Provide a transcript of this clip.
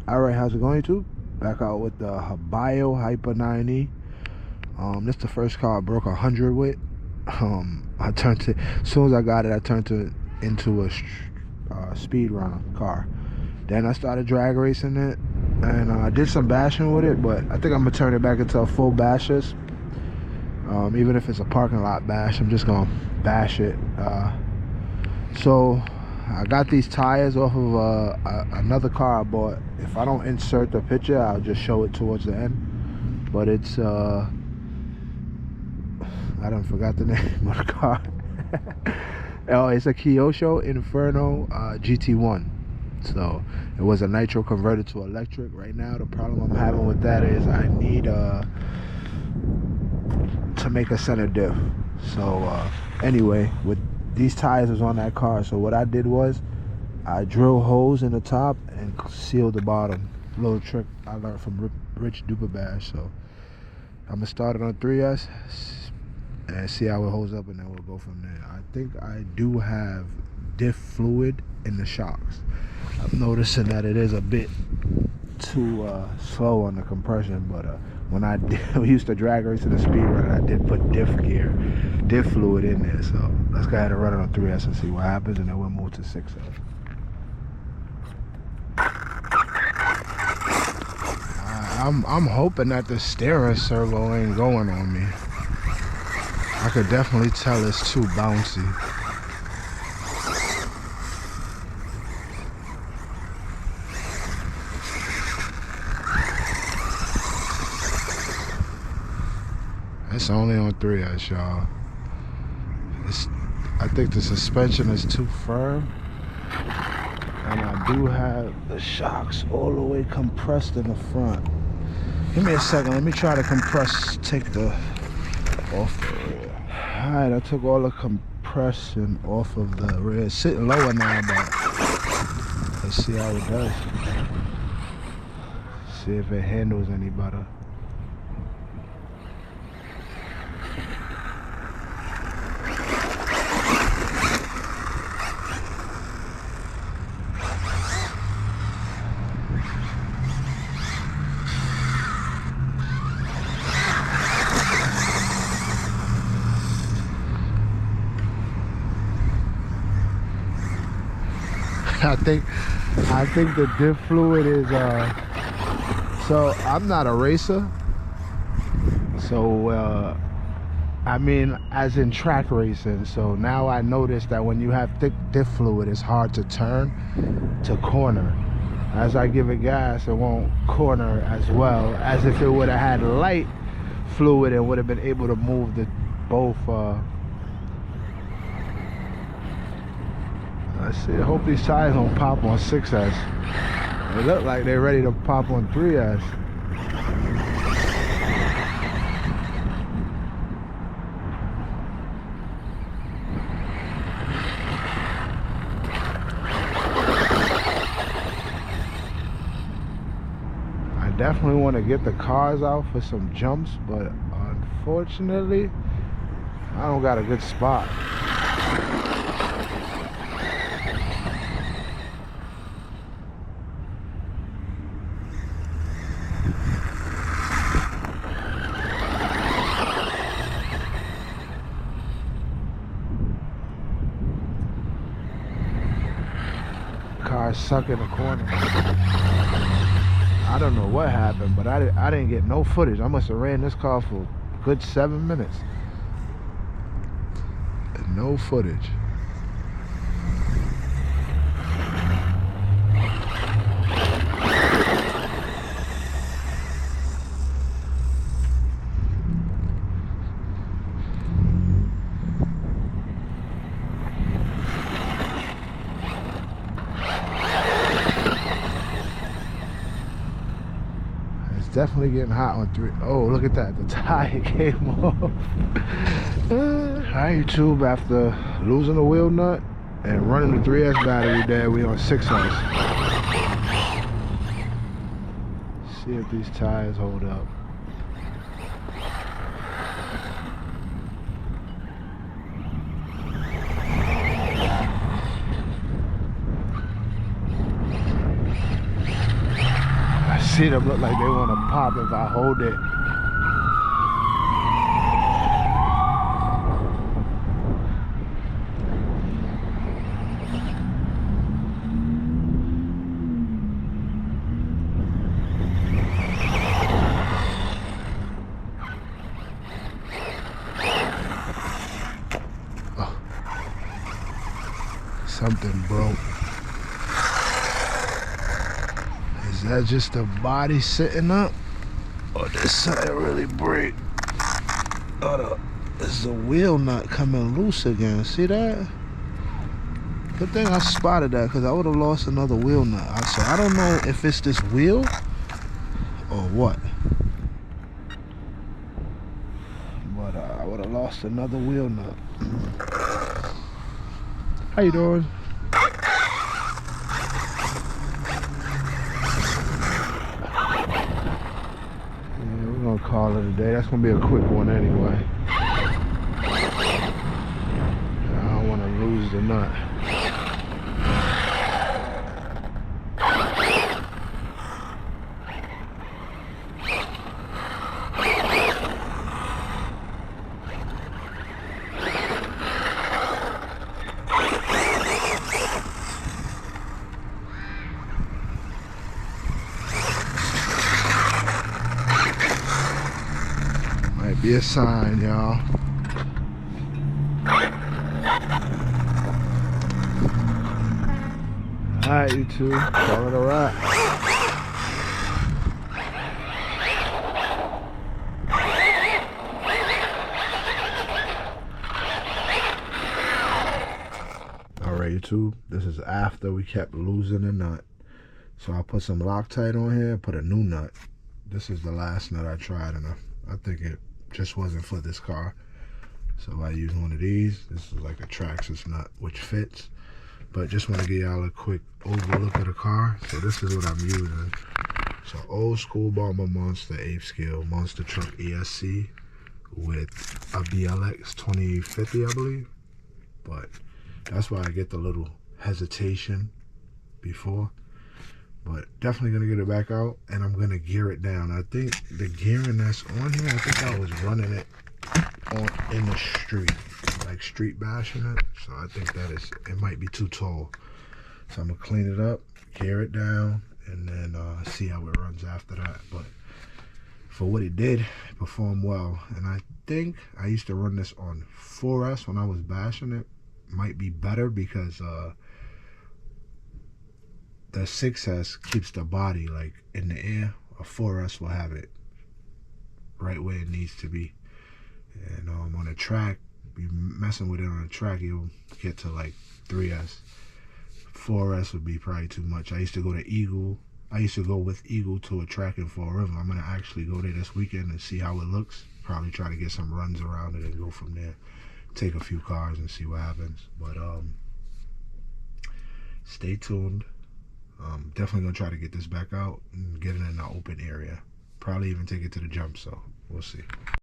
Alright, how's it going, YouTube? Back out with the Hobao Hyper 90. This is the first car I broke 100 with. I turned it, as soon as I got it, I turned it into a speed runner car. Then I started drag racing it, and I did some bashing with it, but I think I'm gonna turn it back into a full bashes. Even if it's a parking lot bash, I'm just gonna bash it. So I got these tires off of another car I bought. If I don't insert the picture, I'll just show it towards the end. But it's I don't forgot the name of the car. Oh, it's a Kyosho Inferno GT1. So it was a nitro converted to electric. Right now, the problem I'm having with that is I need to make a center diff. So anyway, with these tires was on that car, so what I did was I drilled holes in the top and sealed the bottom. A little trick I learned from Rich Duper Bash. So I'm gonna start it on 3S and see how it holds up, and then we'll go from there. I think I do have diff fluid in the shocks. I'm noticing that it is a bit too slow on the compression, but when we used to drag race in the speed runner, I did put diff fluid in there. So let's go ahead and run it on 3S and see what happens, and then we'll move to 6S. I'm hoping that the steering servo ain't going on me. I could definitely tell it's too bouncy. It's only on 3S, y'all. I think the suspension is too firm, and I do have the shocks all the way compressed in the front. Give me a second, let me try to take the off the rear. Alright, I took all the compression off of the rear. It's sitting lower now, but let's see how it does. See if it handles any better. I think the diff fluid is so I'm not a racer, so I mean as in track racing. So now I notice that when you have thick diff fluid, it's hard to turn to corner. As I give it gas, it won't corner as well as if it would have had light fluid and would have been able to move the both let's see, I hope these tires don't pop on 6S. They look like they're ready to pop on 3S. I definitely want to get the cars out for some jumps, but unfortunately, I don't got a good spot. Car suck in the corner. I don't know what happened, but I didn't get no footage. I must have ran this car for a good 7 minutes. And no footage. Definitely getting hot on 3. Oh, look at that, the tire came off. Hi YouTube, after losing the wheel nut and running the 3S battery there, we on 6S. See if these tires hold up. see them look like they want to pop if I hold it. Something broke. Is that just the body sitting up? Or did something really break? Is the wheel nut coming loose again? See that? Good thing I spotted that, because I would have lost another wheel nut. So I don't know if it's this wheel or what. But I would have lost another wheel nut. How you doing? Yeah, we're gonna call it a day. That's gonna be a quick one anyway. I don't want to lose the nut. Might be a sign, y'all. Alright, you two, call it a wrap. Alright, YouTube, this is after we kept losing the nut. So I put some Loctite on here, put a new nut. This is the last nut I tried, and I think it just wasn't for this car. So I used one of these. This is like a Traxxas nut, which fits. But just want to give y'all a quick overlook of the car. So this is what I'm using. So old school Bomber Monster 8th scale Monster Truck ESC with a BLX 2050, I believe. But that's why I get the little hesitation before. But definitely gonna get it back out, and I'm gonna gear it down. I think the gearing that's on here, I think I was running it in the street, like street bashing it. So I think it might be too tall. So I'm gonna clean it up, gear it down, and then see how it runs after that. But for what it did, it performed well. And I think I used to run this on 4S when I was bashing it. Might be better because the 6S keeps the body like in the air. A 4S will have it right where it needs to be. And on a track, be messing with it on a track, you'll get to like 3S. 4S would be probably too much. I used to go to Eagle. I used to go with Eagle to a track in Fall River. I'm gonna actually go there this weekend and see how it looks. Probably try to get some runs around it and go from there. Take a few cars and see what happens. But stay tuned. Definitely gonna try to get this back out and get it in an open area. Probably even take it to the jump, so we'll see.